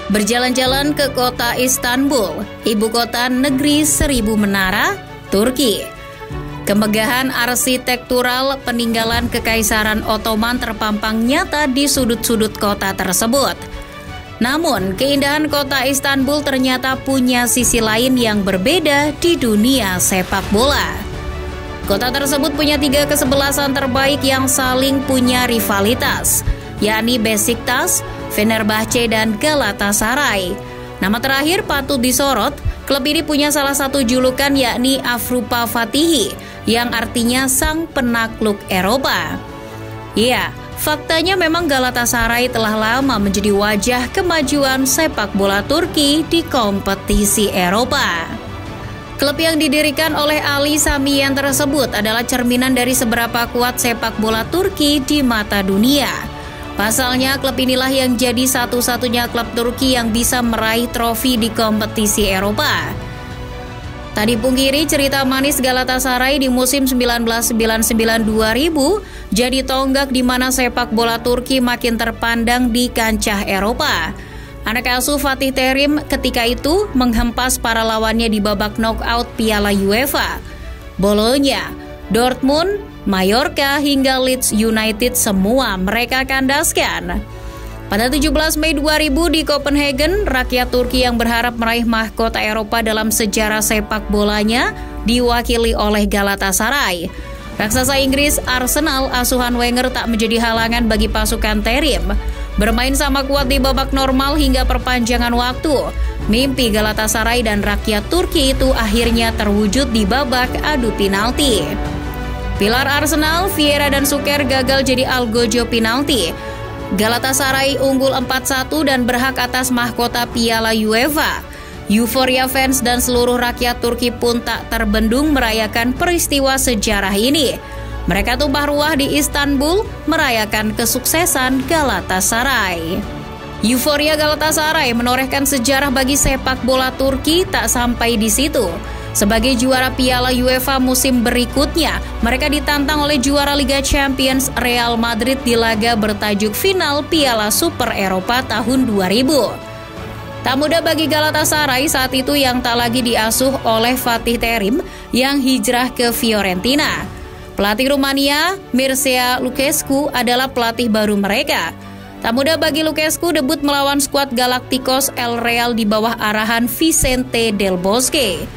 Berjalan-jalan ke kota Istanbul, ibu kota negeri seribu menara, Turki. Kemegahan arsitektural peninggalan Kekaisaran Ottoman terpampang nyata di sudut-sudut kota tersebut. Namun, keindahan kota Istanbul ternyata punya sisi lain yang berbeda di dunia sepak bola. Kota tersebut punya 3 kesebelasan terbaik yang saling punya rivalitas, yakni Besiktas, Fenerbahce, dan Galatasaray. Nama terakhir patut disorot, klub ini punya salah satu julukan yakni Avrupa Fatihi, yang artinya sang penakluk Eropa. Iya, faktanya memang Galatasaray telah lama menjadi wajah kemajuan sepak bola Turki di kompetisi Eropa. Klub yang didirikan oleh Ali Samiyen tersebut adalah cerminan dari seberapa kuat sepak bola Turki di mata dunia. Pasalnya, klub inilah yang jadi satu-satunya klub Turki yang bisa meraih trofi di kompetisi Eropa. Tak dipungkiri, cerita manis Galatasaray di musim 1999-2000 jadi tonggak di mana sepak bola Turki makin terpandang di kancah Eropa. Anak asuh Fatih Terim ketika itu menghempas para lawannya di babak knockout Piala UEFA. Bologna, Dortmund, Mallorca hingga Leeds United semua mereka kandaskan. Pada 17 Mei 2000 di Copenhagen, rakyat Turki yang berharap meraih mahkota Eropa dalam sejarah sepak bolanya diwakili oleh Galatasaray. Raksasa Inggris Arsenal asuhan Wenger tak menjadi halangan bagi pasukan Terim. Bermain sama kuat di babak normal hingga perpanjangan waktu. Mimpi Galatasaray dan rakyat Turki itu akhirnya terwujud di babak adu penalti. Pilar Arsenal, Vieira dan Suker gagal jadi algojo penalti. Galatasaray unggul 4-1 dan berhak atas mahkota Piala UEFA. Euforia fans dan seluruh rakyat Turki pun tak terbendung merayakan peristiwa sejarah ini. Mereka tumpah ruah di Istanbul merayakan kesuksesan Galatasaray. Euforia Galatasaray menorehkan sejarah bagi sepak bola Turki. Tak sampai di situ. Sebagai juara Piala UEFA musim berikutnya, mereka ditantang oleh juara Liga Champions Real Madrid di laga bertajuk final Piala Super Eropa tahun 2000. Tak mudah bagi Galatasaray saat itu yang tak lagi diasuh oleh Fatih Terim yang hijrah ke Fiorentina. Pelatih Rumania, Mircea Lucescu adalah pelatih baru mereka. Tak mudah bagi Lucescu debut melawan skuad Galacticos El Real di bawah arahan Vicente Del Bosque.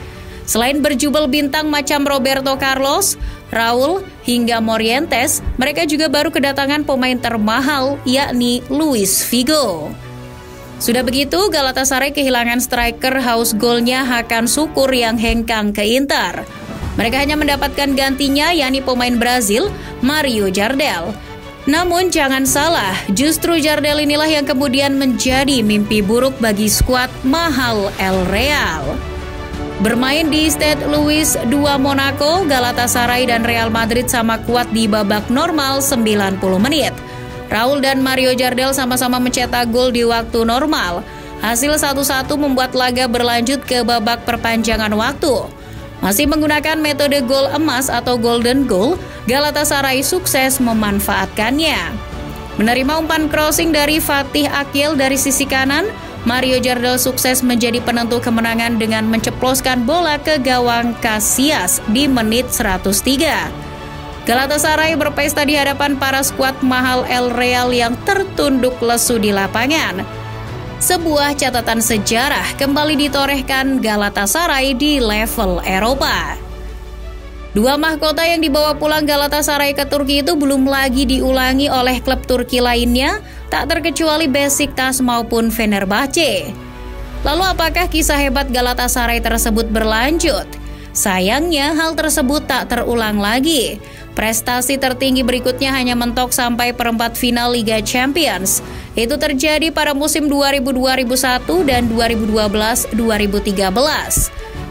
Selain berjubel bintang macam Roberto Carlos, Raul, hingga Morientes, mereka juga baru kedatangan pemain termahal yakni Luis Figo. Sudah begitu, Galatasaray kehilangan striker haus golnya Hakan Şükür yang hengkang ke Inter. Mereka hanya mendapatkan gantinya yakni pemain Brazil, Mario Jardel. Namun jangan salah, justru Jardel inilah yang kemudian menjadi mimpi buruk bagi skuad mahal El Real. Bermain di Stade Louis II Monaco, Galatasaray dan Real Madrid sama kuat di babak normal 90 menit. Raul dan Mario Jardel sama-sama mencetak gol di waktu normal. Hasil 1-1 membuat laga berlanjut ke babak perpanjangan waktu. Masih menggunakan metode gol emas atau golden goal, Galatasaray sukses memanfaatkannya. Menerima umpan crossing dari Fatih Akil dari sisi kanan, Mario Jardel sukses menjadi penentu kemenangan dengan menceploskan bola ke gawang Casillas di menit 103. Galatasaray berpesta di hadapan para skuad mahal El Real yang tertunduk lesu di lapangan. Sebuah catatan sejarah kembali ditorehkan Galatasaray di level Eropa. 2 mahkota yang dibawa pulang Galatasaray ke Turki itu belum lagi diulangi oleh klub Turki lainnya, tak terkecuali Besiktas maupun Fenerbahce. Lalu apakah kisah hebat Galatasaray tersebut berlanjut? Sayangnya hal tersebut tak terulang lagi. Prestasi tertinggi berikutnya hanya mentok sampai perempat final Liga Champions. Itu terjadi pada musim 2000-2001 dan 2012-2013.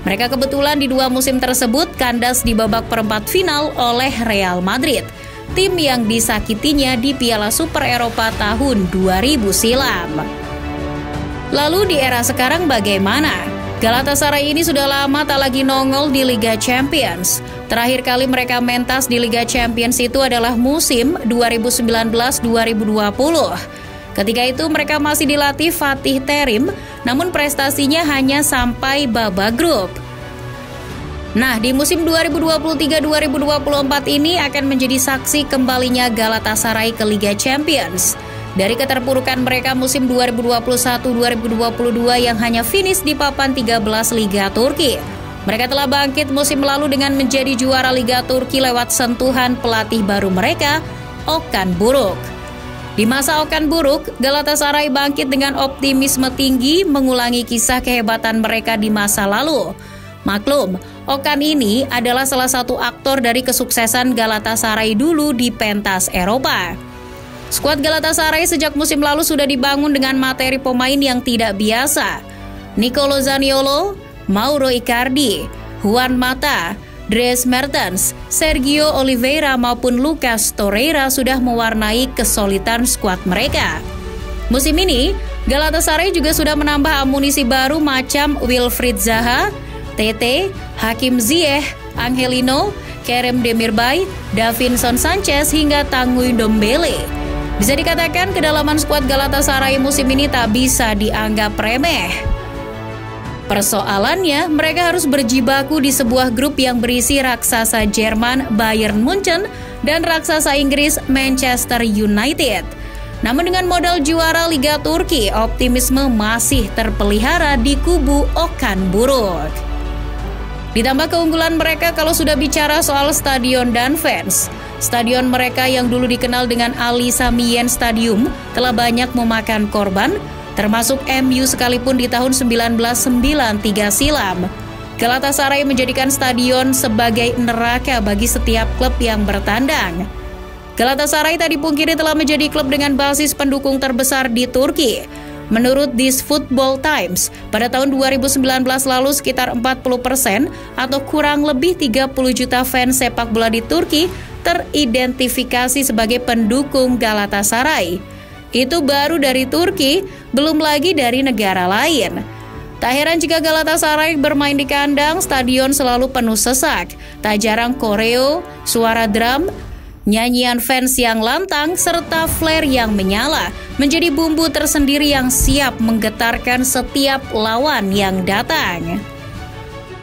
Mereka kebetulan di 2 musim tersebut kandas di babak perempat final oleh Real Madrid, tim yang disakitinya di Piala Super Eropa tahun 2000 silam. Lalu di era sekarang bagaimana? Galatasaray ini sudah lama tak lagi nongol di Liga Champions. Terakhir kali mereka mentas di Liga Champions itu adalah musim 2019-2020. Ketika itu mereka masih dilatih Fatih Terim, namun prestasinya hanya sampai babak grup. Nah, di musim 2023-2024 ini akan menjadi saksi kembalinya Galatasaray ke Liga Champions. Dari keterpurukan mereka musim 2021-2022 yang hanya finish di papan 13 Liga Turki, mereka telah bangkit musim lalu dengan menjadi juara Liga Turki lewat sentuhan pelatih baru mereka, Okan Buruk. Di masa Okan Buruk, Galatasaray bangkit dengan optimisme tinggi mengulangi kisah kehebatan mereka di masa lalu. Maklum, Okan ini adalah salah satu aktor dari kesuksesan Galatasaray dulu di pentas Eropa. Skuad Galatasaray sejak musim lalu sudah dibangun dengan materi pemain yang tidak biasa. Nicolo Zaniolo, Mauro Icardi, Juan Mata, Dries Mertens, Sergio Oliveira maupun Lucas Torreira sudah mewarnai kesulitan skuad mereka. Musim ini, Galatasaray juga sudah menambah amunisi baru macam Wilfried Zaha, Tete, Hakim Ziyech, Angelino, Kerem Demirbay, Davinson Sanchez hingga Tanguy Ndombele. Bisa dikatakan kedalaman skuad Galatasaray musim ini tak bisa dianggap remeh. Persoalannya, mereka harus berjibaku di sebuah grup yang berisi raksasa Jerman Bayern Munchen dan raksasa Inggris Manchester United. Namun dengan modal juara Liga Turki, optimisme masih terpelihara di kubu Okan Buruk. Ditambah keunggulan mereka kalau sudah bicara soal stadion dan fans. Stadion mereka yang dulu dikenal dengan Ali Sami Yen Stadium telah banyak memakan korban, termasuk MU sekalipun di tahun 1993 silam. Galatasaray menjadikan stadion sebagai neraka bagi setiap klub yang bertandang. Galatasaray tak dipungkiri telah menjadi klub dengan basis pendukung terbesar di Turki. Menurut This Football Times, pada tahun 2019 lalu sekitar 40% atau kurang lebih 30 juta fans sepak bola di Turki teridentifikasi sebagai pendukung Galatasaray. Itu baru dari Turki, belum lagi dari negara lain. Tak heran jika Galatasaray bermain di kandang, stadion selalu penuh sesak. Tak jarang koreo, suara drum, nyanyian fans yang lantang, serta flare yang menyala menjadi bumbu tersendiri yang siap menggetarkan setiap lawan yang datang.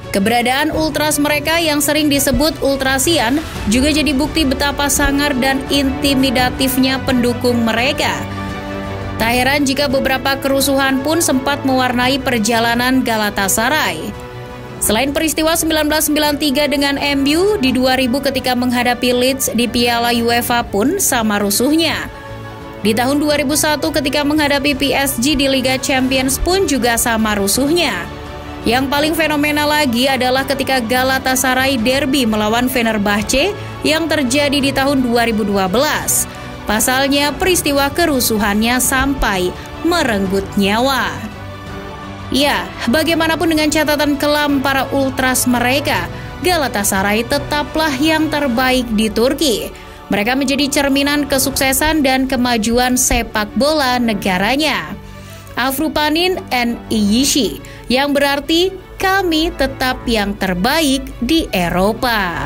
Keberadaan ultras mereka yang sering disebut Ultrasian juga jadi bukti betapa sangar dan intimidatifnya pendukung mereka. Tak heran jika beberapa kerusuhan pun sempat mewarnai perjalanan Galatasaray. Selain peristiwa 1993 dengan MU, di 2000 ketika menghadapi Leeds di Piala UEFA pun sama rusuhnya. Di tahun 2001 ketika menghadapi PSG di Liga Champions pun juga sama rusuhnya. Yang paling fenomenal lagi adalah ketika Galatasaray derby melawan Fenerbahce yang terjadi di tahun 2012. Pasalnya peristiwa kerusuhannya sampai merenggut nyawa. Ya, bagaimanapun dengan catatan kelam para ultras mereka, Galatasaray tetaplah yang terbaik di Turki. Mereka menjadi cerminan kesuksesan dan kemajuan sepak bola negaranya. Avrupanin and Iyisi, yang berarti kami tetap yang terbaik di Eropa.